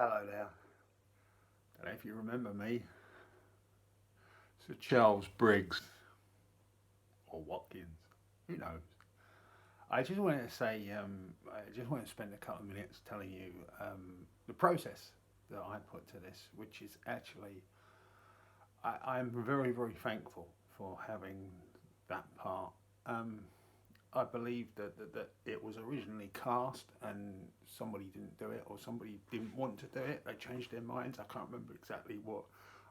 Hello there. Don't know if you remember me. Sir Charles Briggs or Watkins. Who knows? I just wanted to say, I just want to spend a couple of minutes telling you the process that I put to this, which is actually, I'm very, very thankful for having that part. Um, I believe that it was originally cast and somebody didn't do it or somebody didn't want to do it. They changed their minds. I can't remember exactly what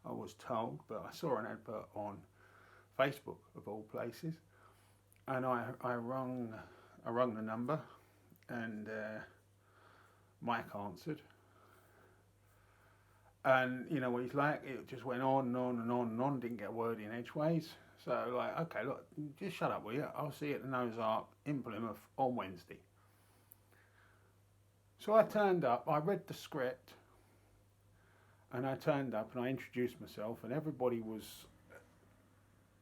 I was told, but I saw an advert on Facebook of all places, and I rung the number, and Mike answered, and you know what he's like. It just went on and on and on and on. Didn't get a word in edgeways. So like, okay, look, just shut up, will you? I'll see you at the Nose Ark in Plymouth on Wednesday. So I turned up. I read the script, and I turned up and I introduced myself, and everybody was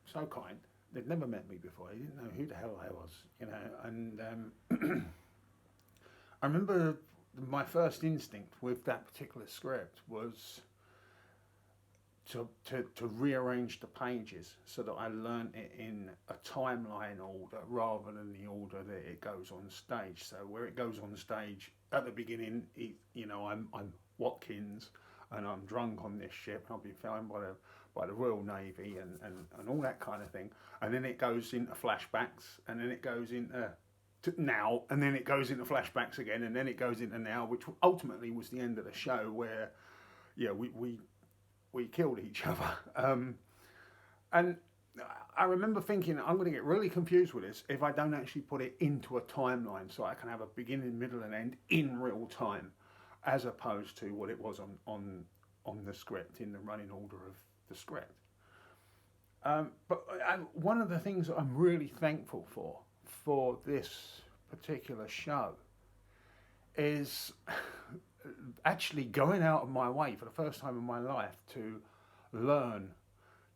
so kind. They'd never met me before. They didn't know who the hell I was, you know. And I remember my first instinct with that particular script was to rearrange the pages so that I learnt it in a timeline order rather than the order that it goes on stage. So where it goes on stage at the beginning, I'm Watkins and I'm drunk on this ship and I've been found by the Royal Navy and all that kind of thing. And then it goes into flashbacks, and then it goes into now, and then it goes into flashbacks again, and then it goes into now, which ultimately was the end of the show where, yeah, we killed each other. And I remember thinking, I'm going to get really confused with this if I don't actually put it into a timeline so I can have a beginning, middle, and end in real time, as opposed to what it was on the script, in the running order of the script. But one of the things that I'm really thankful for this particular show is actually going out of my way for the first time in my life to learn,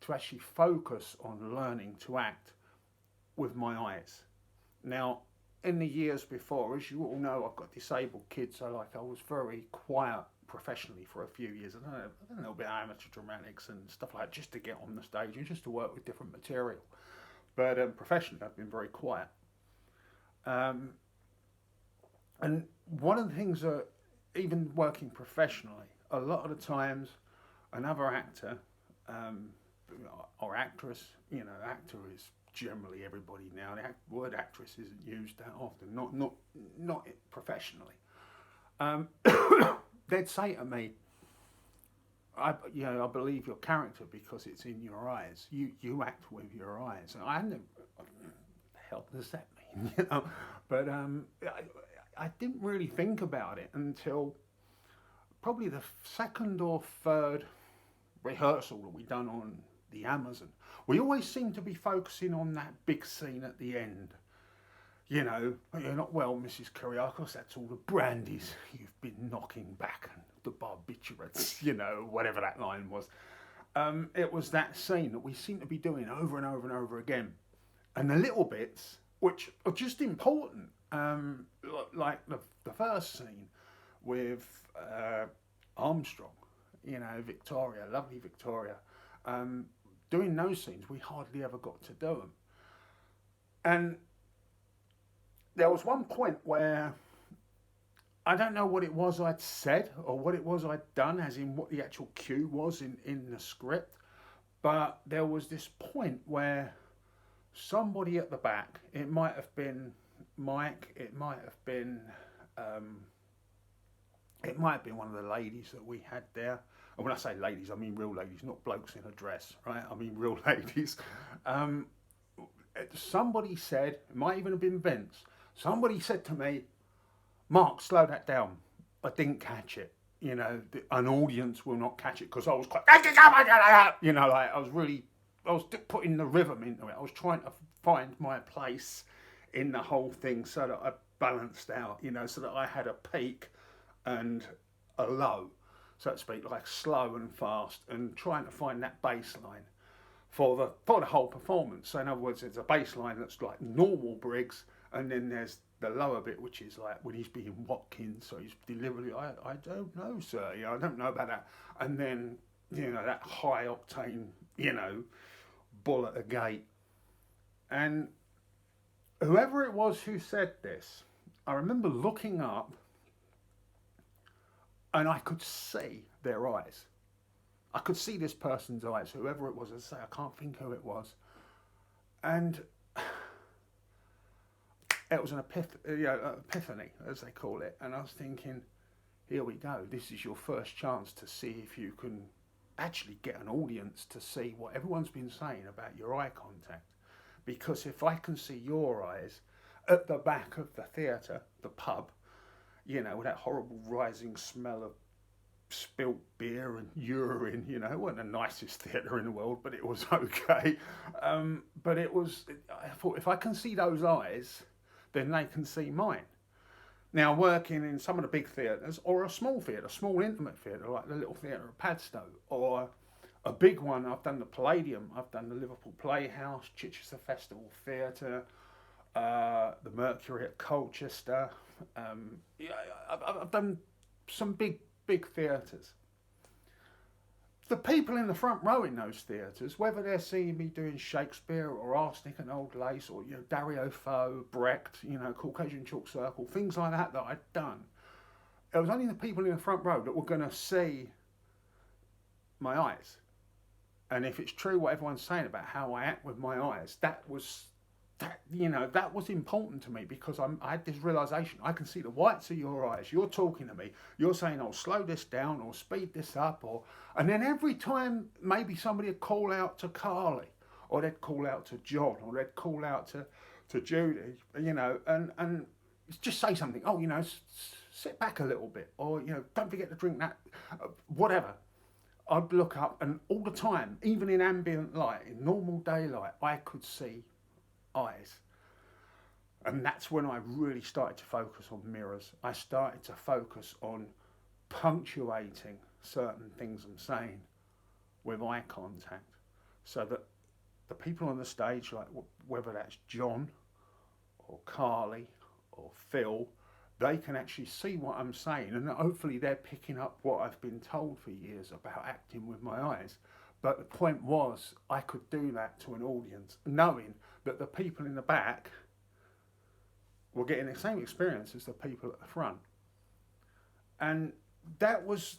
to actually focus on learning to act with my eyes. Now, in the years before, as you all know, I've got disabled kids, so I was very quiet professionally for a few years. I done a little bit of amateur dramatics and stuff like that just to get on the stage and just to work with different material. But professionally, I've been very quiet. Um, and one of the things that, even working professionally, a lot of the times another actor or actress, actor is generally everybody now. The word actress isn't used that often, not professionally. Um, they'd say to me, I believe your character because it's in your eyes. You act with your eyes. And I know, what the hell does that mean? But I didn't really think about it until probably the second or third rehearsal that we done on the Amazon. We always seem to be focusing on that big scene at the end. You're not well, Mrs. Kyriakos, that's all the brandies you've been knocking back and the barbiturates, whatever that line was. It was that scene that we seem to be doing over and over and over again. And the little bits, which are just important, like the first scene with Armstrong, Victoria, lovely Victoria, doing those scenes, we hardly ever got to do them. And there was one point where I don't know what it was I'd said or what it was I'd done, as in what the actual cue was in the script, but there was this point where somebody at the back, it might have been Mike, it might have been one of the ladies that we had there. And when I say ladies, I mean real ladies, not blokes in a dress, right? I mean real ladies. Somebody said, it might even have been Vince, somebody said to me, Mark, slow that down. I didn't catch it. An audience will not catch it because I was quite, I was putting the rhythm into it. I was trying to find my place in the whole thing so that I balanced out, so that I had a peak and a low, so to speak, like slow and fast, and trying to find that baseline for the whole performance. So in other words, there's a baseline that's like normal Briggs, and then there's the lower bit, which is like when he's being Watkins, so he's deliberately, I don't know, sir, I don't know about that. And then, that high octane, bull at the gate. And whoever it was who said this, I remember looking up and I could see their eyes. I could see this person's eyes, whoever it was. As I say, I can't think who it was. And it was an epiphany, as they call it. And I was thinking, here we go. This is your first chance to see if you can actually get an audience to see what everyone's been saying about your eye contact. Because if I can see your eyes at the back of the theatre, the pub, with that horrible rising smell of spilt beer and urine, it wasn't the nicest theatre in the world, but it was okay. But I thought, if I can see those eyes, then they can see mine. Now, working in some of the big theatres, or a small theatre, a small intimate theatre, like the little theatre at Padstow, or a big one, I've done the Palladium, I've done the Liverpool Playhouse, Chichester Festival Theatre, the Mercury at Colchester. I've done some big theatres. The people in the front row in those theatres, whether they're seeing me doing Shakespeare or Arsenic and Old Lace or Dario Fo, Brecht, Caucasian Chalk Circle, things like that I'd done. It was only the people in the front row that were going to see my eyes. And if it's true what everyone's saying about how I act with my eyes, that was important to me, because I had this realisation. I can see the whites of your eyes. You're talking to me. You're saying, "Oh, slow this down," or "Speed this up," and then every time maybe somebody would call out to Carly, or they'd call out to John, or they'd call out to Judy, and just say something. "Oh, sit back a little bit," or "Don't forget to drink that," whatever. I'd look up, and all the time, even in ambient light, in normal daylight, I could see eyes. And that's when I really started to focus on mirrors. I started to focus on punctuating certain things I'm saying with eye contact, so that the people on the stage, like whether that's John or Carly or Phil, they can actually see what I'm saying, and hopefully they're picking up what I've been told for years about acting with my eyes. But the point was, I could do that to an audience, knowing that the people in the back were getting the same experience as the people at the front. And that was,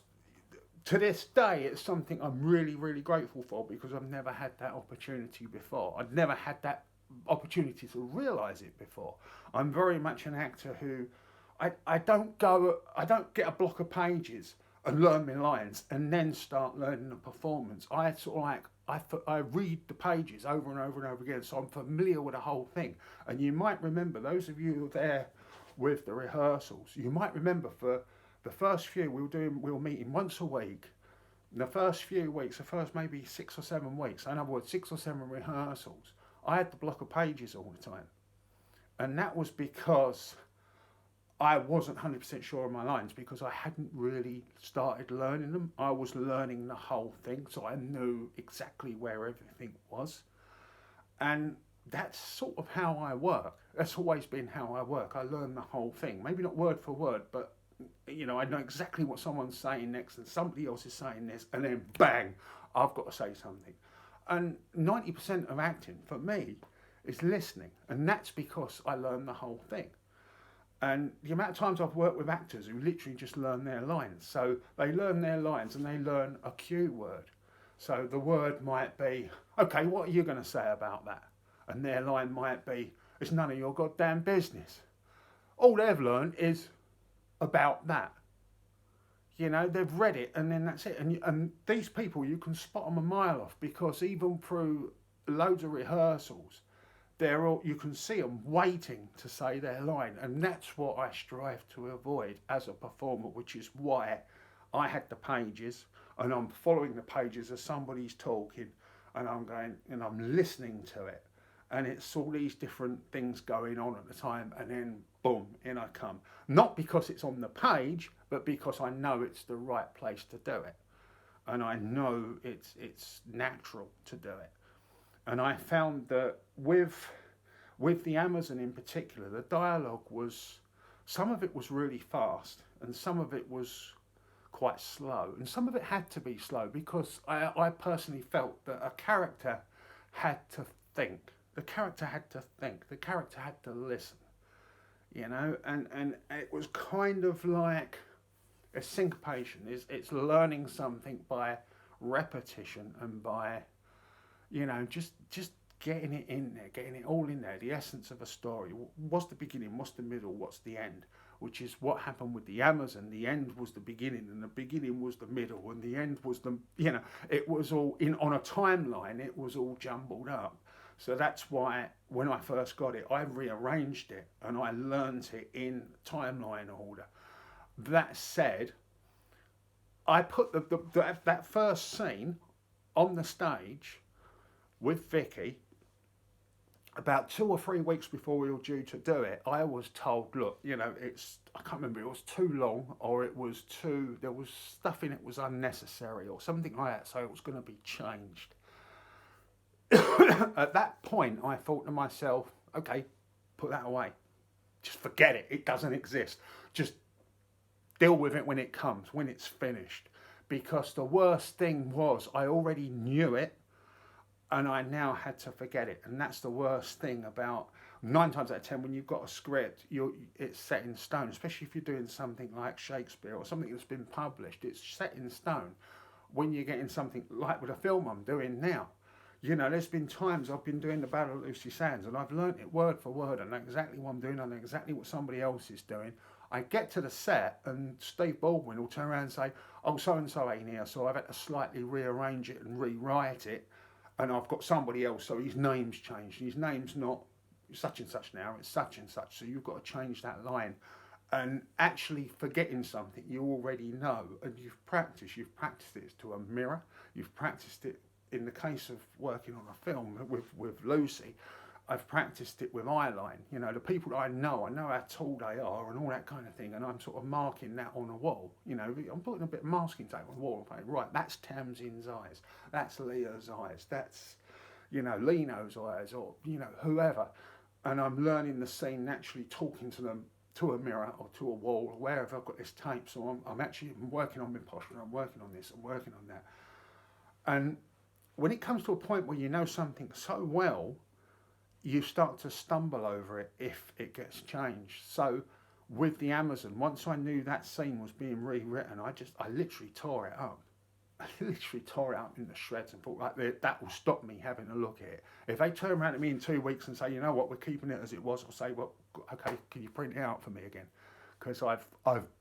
to this day, it's something I'm really, really grateful for, because I've never had that opportunity before. I'd never had that opportunity to realise it before. I'm very much an actor who, I don't get a block of pages and learn my lines and then start learning the performance. I read the pages over and over and over again, so I'm familiar with the whole thing. And you might remember, those of you who were there with the rehearsals, you might remember for the first few, we were meeting once a week. In the first few weeks, the first maybe 6 or 7 weeks, in other words, 6 or 7 rehearsals, I had the block of pages all the time. And that was because I wasn't 100% sure of my lines, because I hadn't really started learning them. I was learning the whole thing, so I knew exactly where everything was. And that's sort of how I work. That's always been how I work. I learn the whole thing. Maybe not word for word, but I know exactly what someone's saying next, and somebody else is saying this, and then bang, I've got to say something. And 90% of acting, for me, is listening. And that's because I learn the whole thing. And the amount of times I've worked with actors who literally just learn their lines. So they learn their lines and they learn a cue word. So the word might be, "Okay, what are you going to say about that?" And their line might be, "It's none of your goddamn business." All they've learned is about that. They've read it and then that's it. And these people, you can spot them a mile off, because even through loads of rehearsals, you can see them waiting to say their line, and that's what I strive to avoid as a performer, which is why I had the pages, and I'm following the pages as somebody's talking, and I'm going and I'm listening to it, and it's all these different things going on at the time, and then boom, in I come. Not because it's on the page, but because I know it's the right place to do it, and I know it's natural to do it. And I found that With the Amazon in particular, the dialogue was, some of it was really fast and some of it was quite slow. And some of it had to be slow because I personally felt that a character had to think. The character had to think. The character had to listen, you know, and it was kind of like a syncopation. It's learning something by repetition and by, you know, just getting it in there, getting it all in there. The essence of a story. What's the beginning? What's the middle? What's the end? Which is what happened with the Amazon. The end was the beginning, and the beginning was the middle, and the end was the, you know, it was all in on a timeline. It was all jumbled up. So that's why when I first got it, I rearranged it and I learned it in timeline order. That said, I put that first scene on the stage with Vicky about 2 or 3 weeks before we were due to do it. I was told, look, you know, I can't remember, it was too long or it was too, there was stuff in it was unnecessary or something like that, so it was going to be changed. At that point, I thought to myself, okay, put that away. Just forget it. It doesn't exist. Just deal with it when it comes, when it's finished. Because the worst thing was I already knew it and I now had to forget it. And that's the worst thing about 9 times out of 10 when you've got a script, it's set in stone, especially if you're doing something like Shakespeare or something that's been published. It's set in stone. When you're getting something like with a film I'm doing now, you know, there's been times I've been doing the Battle of Lucy Sands and I've learnt it word for word. I know exactly what I'm doing. I know exactly what somebody else is doing. I get to the set and Steve Baldwin will turn around and say, oh, so-and-so ain't here, so I've had to slightly rearrange it and rewrite it. And I've got somebody else, so his name's changed. His name's not such and such now, it's such and such. So you've got to change that line. And actually forgetting something you already know and you've practiced it to a mirror. You've practiced it in the case of working on a film with Lucy. I've practiced it with eyeline. You know, the people that I know how tall they are and all that kind of thing. And I'm sort of marking that on a wall. You know, I'm putting a bit of masking tape on the wall and saying, right, that's Tamsin's eyes. That's Leah's eyes. That's, you know, Lino's eyes or, you know, whoever. And I'm learning the scene naturally talking to them, to a mirror or to a wall or wherever I've got this tape. So I'm actually working on my posture. I'm working on this. I'm working on that. And when it comes to a point where you know something so well, you start to stumble over it if it gets changed. So with the Amazon, once I knew that scene was being rewritten, I literally tore it up. I literally tore it up into shreds and thought, like, that will stop me having a look at it. If they turn around to me in 2 weeks and say, you know what, we're keeping it as it was, I'll say, well, okay, can you print it out for me again? Because I've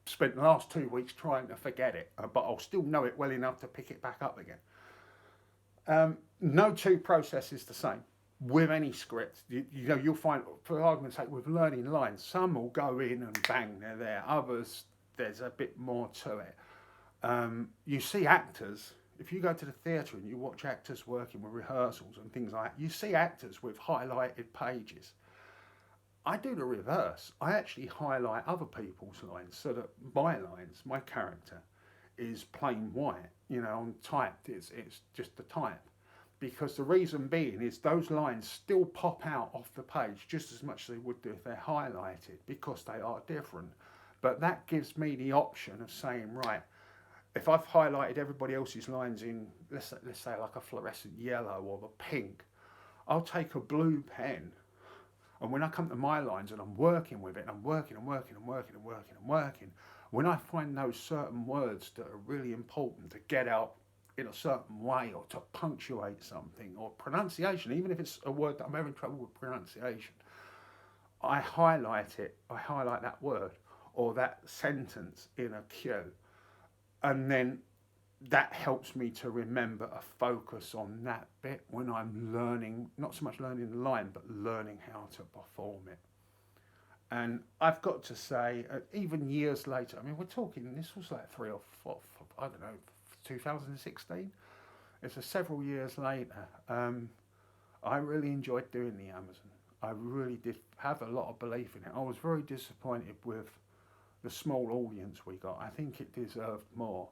spent the last 2 weeks trying to forget it, but I'll still know it well enough to pick it back up again. No two process is the same. With any script, you know, you'll find, for argument's sake, with learning lines, some will go in and bang, they're there. Others, there's a bit more to it. You see actors, if you go to the theatre and you watch actors working with rehearsals and things like that, you see actors with highlighted pages. I do the reverse. I actually highlight other people's lines so that my lines, my character, is plain white. You know, on typed, it's just the type. Because the reason being is those lines still pop out off the page just as much as they would do if they're highlighted, because they are different. But that gives me the option of saying, right, if I've highlighted everybody else's lines in, let's say like a fluorescent yellow or a pink, I'll take a blue pen, and when I come to my lines and I'm working with it, and I'm working, when I find those certain words that are really important to get out in a certain way or to punctuate something or pronunciation, even if it's a word that I'm having trouble with pronunciation, I highlight it, I highlight that word or that sentence in a cue, and then that helps me to remember a focus on that bit when I'm learning, not so much learning the line, but learning how to perform it. And I've got to say, even years later, I mean, we're talking, this was like 3 or 4, I don't know, 2016. It's several years later. I really enjoyed doing the Amazon. I really did have a lot of belief in it. I was very disappointed with the small audience we got. I think it deserved more.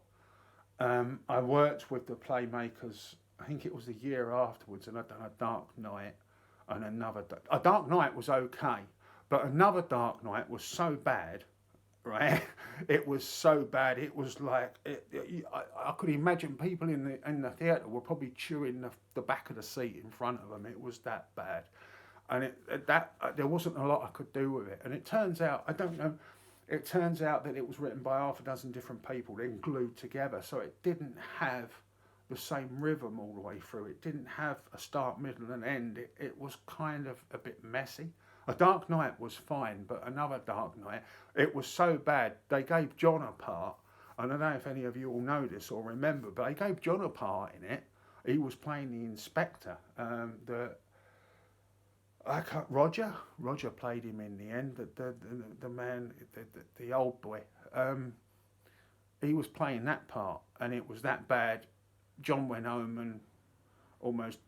I worked with the playmakers, I think it was the year afterwards, and I'd done a Dark Knight. and another. A Dark Knight was okay, but Another Dark Knight was so bad, right? It was so bad. It was like I could imagine people in the theatre were probably chewing the back of the seat in front of them. It was that bad, and there wasn't a lot I could do with it. And it turns out, I don't know. It turns out that it was written by half a dozen different people, then glued together, so it didn't have the same rhythm all the way through. It didn't have a start, middle, and end. It was kind of a bit messy. A Dark Knight was fine, but Another Dark Knight, it was so bad. They gave John a part. I don't know if any of you all know this or remember, but they gave John a part in it. He was playing the inspector. Roger played him in the end. The man, the old boy. He was playing that part, and it was that bad. John went home and almost,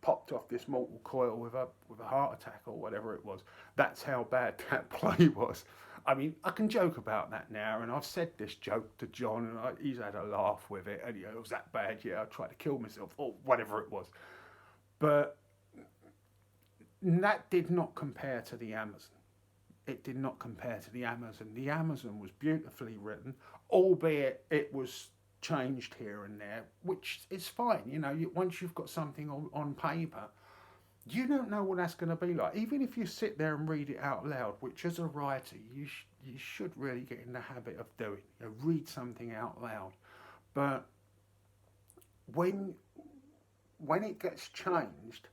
popped off this mortal coil with a heart attack or whatever it was. That's how bad that play was. I mean, I can joke about that now, and I've said this joke to John, and he's had a laugh with it. And it was that bad. Yeah, I tried to kill myself or whatever it was, but that did not compare to the Amazon. It did not compare to the Amazon. The Amazon was beautifully written, albeit it was changed here and there, which is fine. Once you've got something on paper, you don't know what that's going to be like. Even if you sit there and read it out loud, which as a writer you should really get in the habit of doing. Read something out loud. But when it gets changed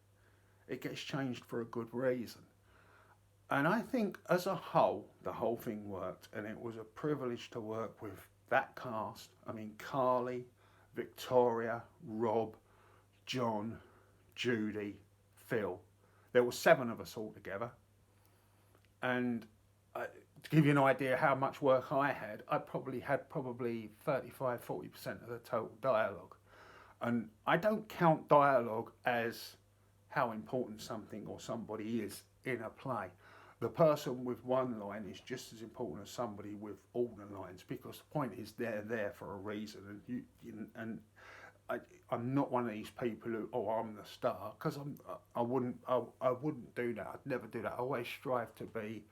for a good reason. And I think as a whole, the whole thing worked, and it was a privilege to work with that cast. I mean, Carly, Victoria, Rob, John, Judy, Phil. There were 7 of us all together. And to give you an idea how much work I had had 35-40% of the total dialogue. And I don't count dialogue as how important something or somebody is in a play. The person with one line is just as important as somebody with all the lines, because the point is they're there for a reason. And I'm not one of these people who, I'm the star, because I wouldn't do that. I'd never do that. I always strive to be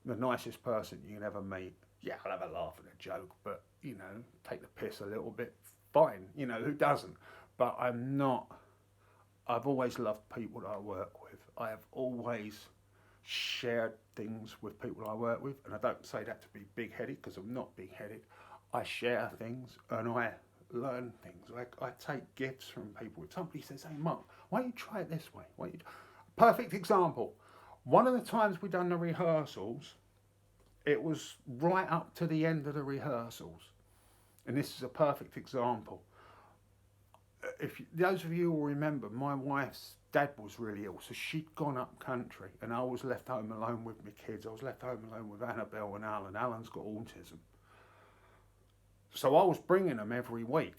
the nicest person you can ever meet. Yeah, I'll have a laugh at a joke, but take the piss a little bit. Fine, who doesn't? But I'm not. I've always loved people that I work with. I have always shared things with people I work with, and I don't say that to be big-headed, because I'm not big-headed. I share things and I learn things. I take gifts from people. If somebody says, "Hey Mark, why don't you try it this way?" Perfect example. One of the times we done the rehearsals, it was right up to the end of the rehearsals, and this is a perfect example. Those of you will remember, my wife's dad was really ill, so she'd gone up country, and I was left home alone with my kids. I was left home alone with Annabelle and Alan. Alan's got autism. So I was bringing them every week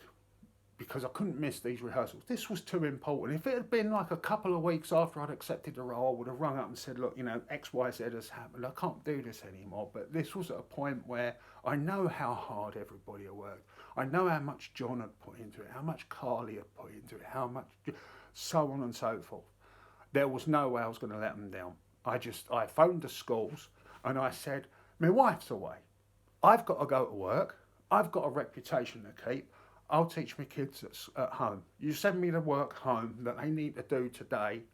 because I couldn't miss these rehearsals. This was too important. If it had been like a couple of weeks after I'd accepted the role, I would have rung up and said, "Look, X, Y, Z has happened. I can't do this anymore." But this was at a point where I know how hard everybody had worked. I know how much John had put into it, how much Carly had put into it, how much so on and so forth. There was no way I was going to let them down. I phoned the schools and I said, "My wife's away. I've got to go to work. I've got a reputation to keep. I'll teach my kids at home. You send me the work home that they need to do today,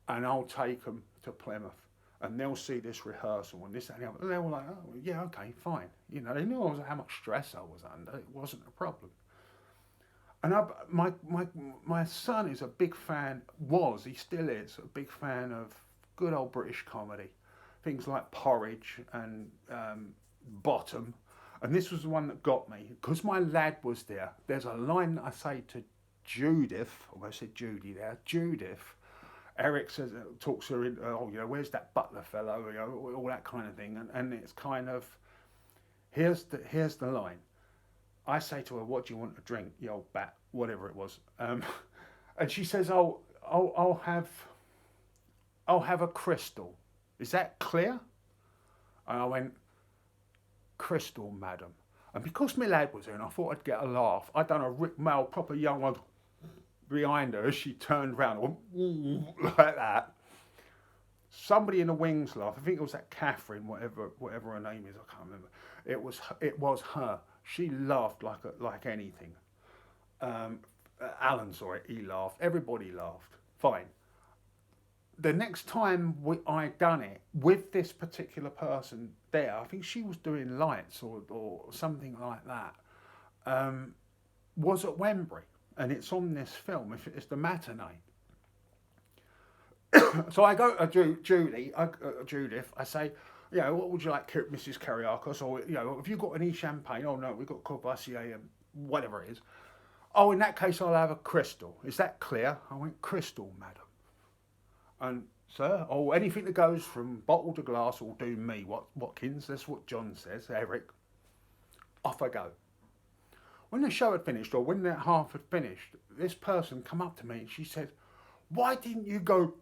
and I'll take them to Plymouth, and they'll see this rehearsal and this and the other." And they were like, "Oh, yeah, okay, fine." They knew how much stress I was under. It wasn't a problem. And my son is a big fan, he still is, a big fan of good old British comedy. Things like Porridge and Bottom. And this was the one that got me, because my lad was there. There's a line that I say to Judith, I said Judy there, Judith. Eric talks her in, where's that butler fellow, all that kind of thing. And it's kind of, here's the line. I say to her, "What do you want to drink, you old bat?" Whatever it was. And she says, I'll have a crystal. Is that clear? And I went, "Crystal, madam." And because my lad was there and I thought I'd get a laugh, I'd done a Rick Mail proper young one. behind her as she turned round, went, "Ooh," like that. Somebody in the wings laughed. I think it was that Catherine, whatever her name is. I can't remember. It was her. She laughed like anything. Um, Alan saw it. He laughed. Everybody laughed. Fine. The next time I done it with this particular person there, I think she was doing lights or something like that. Um, was at Wembley, and it's on this film. It's the matinee. So I go to Judith. I say, what would you like, Mrs. Kariakos? Or, have you got any champagne? Oh, no, we've got Courvoisier and whatever it is. Oh, in that case, I'll have a crystal. Is that clear? I went, crystal, madam. And, sir, anything that goes from bottle to glass will do me. Watkins, that's what John says, Eric. Off I go. When the show had finished, or when that half had finished, this person come up to me and she said, why didn't you go?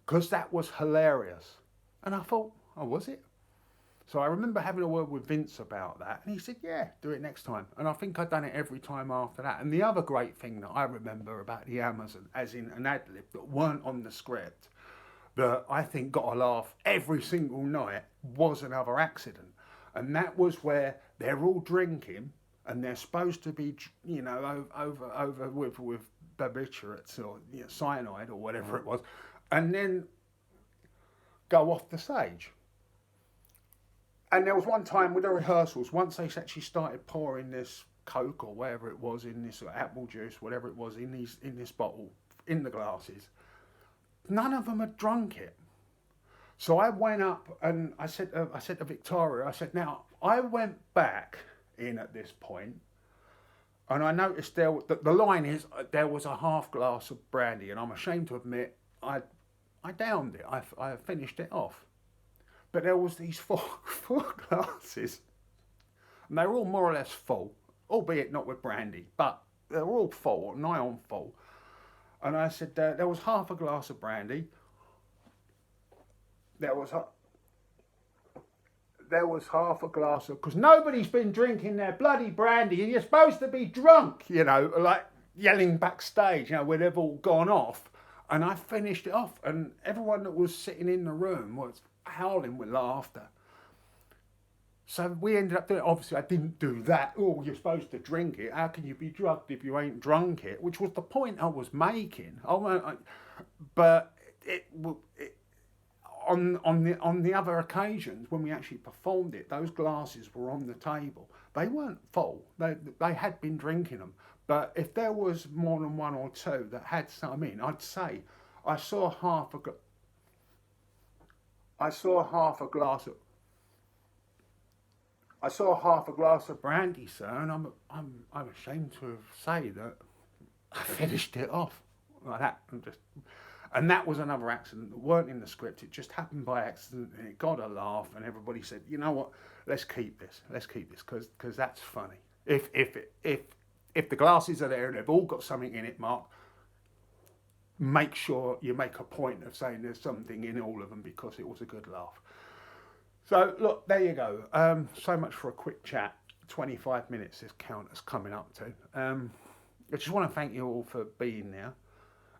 Because that was hilarious. And I thought, oh, was it? So I remember having a word with Vince about that, and he said, yeah, do it next time. And I think I'd done it every time after that. And the other great thing that I remember about the Amazon, as in an ad-lib that weren't on the script, that I think got a laugh every single night, was Another Accident. And that was where they're all drinking, and they're supposed to be, over with barbiturates or cyanide or whatever it was, and then go off the stage. And there was one time with the rehearsals, once they actually started pouring this Coke or whatever it was in this, or apple juice, whatever it was, in this bottle, in the glasses, none of them had drunk it. So I went up and I said to Victoria, I said, now, I went back in at this point, and I noticed the line is, there was a half glass of brandy, and I'm ashamed to admit, I downed it. I finished it off. But there was these four glasses, and they were all more or less full, albeit not with brandy, but they were all full, nigh on full. And I said, there was half a glass of brandy. There was half a glass of, because nobody's been drinking their bloody brandy, and you're supposed to be drunk, like yelling backstage, where they've all gone off. And I finished it off, and everyone that was sitting in the room was howling with laughter. So we ended up doing it. Obviously, I didn't do that. Oh, you're supposed to drink it. How can you be drugged if you ain't drunk it? Which was the point I was making. But on the other occasions when we actually performed it, those glasses were on the table. They weren't full. They had been drinking them. But if there was more than one or two that had some in, I'd say I saw half a glass of brandy, sir, and I'm ashamed to say that I finished it off like that, and that was Another Accident that weren't in the script. It just happened by accident, and it got a laugh, and everybody said, you know what, let's keep this, because that's funny. If the glasses are there and they've all got something in it, Mark, make sure you make a point of saying there's something in all of them, because it was a good laugh. So, look, there you go. So much for a quick chat. 25 minutes this count is coming up to. I just want to thank you all for being there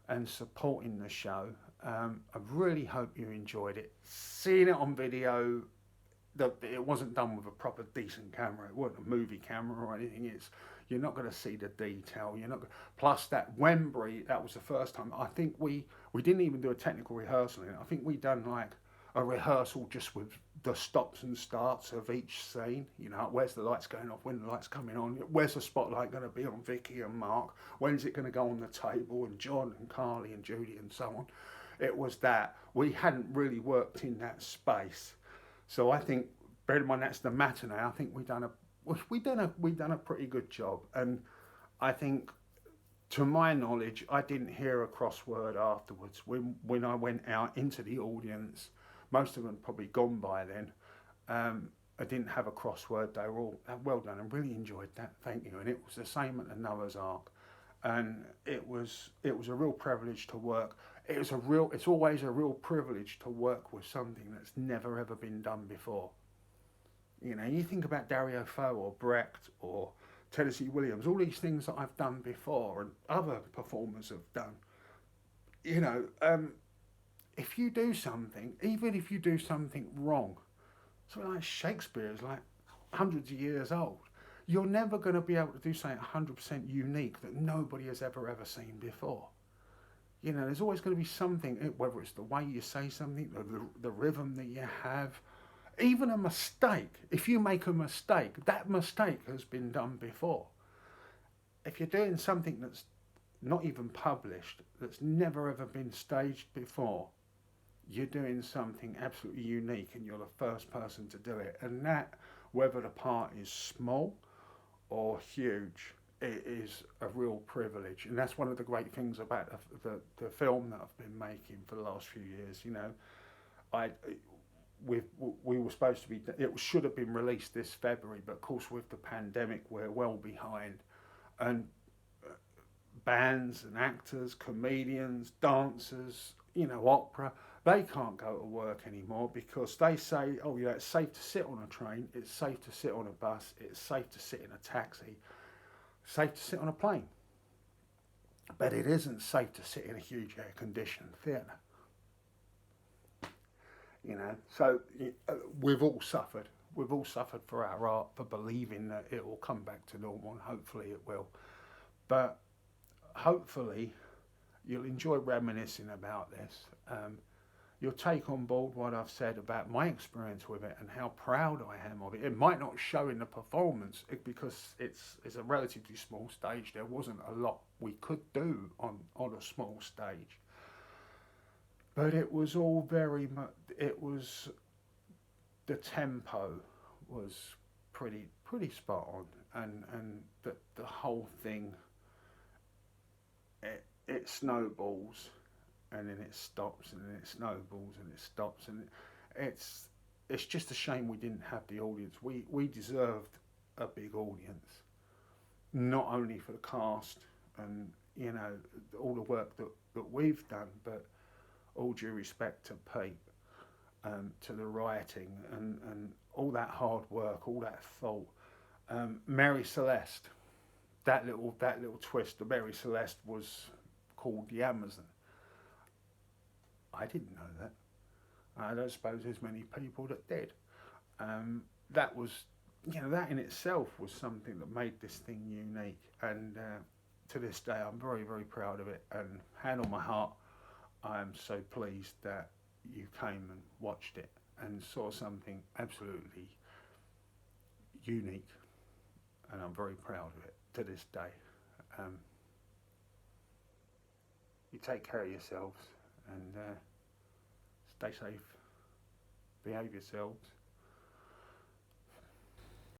and supporting the show. I really hope you enjoyed it. Seeing it on video, it wasn't done with a proper decent camera. It wasn't a movie camera or anything. You're not going to see the detail. Plus that Wembley, that was the first time. I think we didn't even do a technical rehearsal in it. I think we done like a rehearsal just with the stops and starts of each scene. Where's the lights going off, when the lights coming on, where's the spotlight going to be on Vicky and Mark, when's it going to go on the table, and John and Carly and Judy and so on. It was that we hadn't really worked in that space. So I think, bear in mind that's the matinee, I think we done a pretty good job. And I think, to my knowledge, I didn't hear a crossword afterwards. When I went out into the audience, most of them probably gone by then. I didn't have a crossword. They were all well done. I really enjoyed that. Thank you. And it was the same at the Noah's Ark. And it was a real privilege to work. It's always a real privilege to work with something that's never ever been done before. You think about Dario Fo or Brecht or Tennessee Williams, all these things that I've done before and other performers have done. You know, if you do something, even if you do something wrong, something like Shakespeare is like hundreds of years old. You're never going to be able to do something 100% unique that nobody has ever seen before. You know, there's always going to be something, whether it's the way you say something, the rhythm that you have, even a mistake. If you make a mistake, that mistake has been done before. If you're doing something that's not even published, that's never ever been staged before, you're doing something absolutely unique and you're the first person to do it. And that, whether the part is small or huge, it is a real privilege. And that's one of the great things about the film that I've been making for the last few years. You know, I we were supposed to be, it should have been released this February, but of course with the pandemic we're well behind. And bands and actors, comedians, dancers, you know, opera, they can't go to work anymore because they say, oh yeah, it's safe to sit on a train, it's safe to sit on a bus, it's safe to sit in a taxi, safe to sit on a plane. But it isn't safe to sit in a huge air conditioned theatre. You know, so we've all suffered. We've all suffered for our art, for believing that it will come back to normal, and hopefully it will. But hopefully you'll enjoy reminiscing about this. You'll take on board what I've said about my experience with it and how proud I am of it. It might not show in the performance because it's a relatively small stage. There wasn't a lot we could do on a small stage. But it was all very much, it was, the tempo was pretty spot on. And the whole thing, it snowballs and then it stops and then it snowballs and it stops and it's just a shame we didn't have the audience. We deserved a big audience, not only for the cast and you know all the work that we've done, but all due respect to Pete, to the writing and all that hard work, all that thought. Mary Celeste, that little twist. The Mary Celeste was called the Amazon. I didn't know that. I don't suppose there's many people that did. That was, you know, that in itself was something that made this thing unique. And to this day, I'm very proud of it. And hand on my heart, I am so pleased that you came and watched it and saw something absolutely unique. And I'm very proud of it to this day. Um, you take care of yourselves and stay safe, behave yourselves,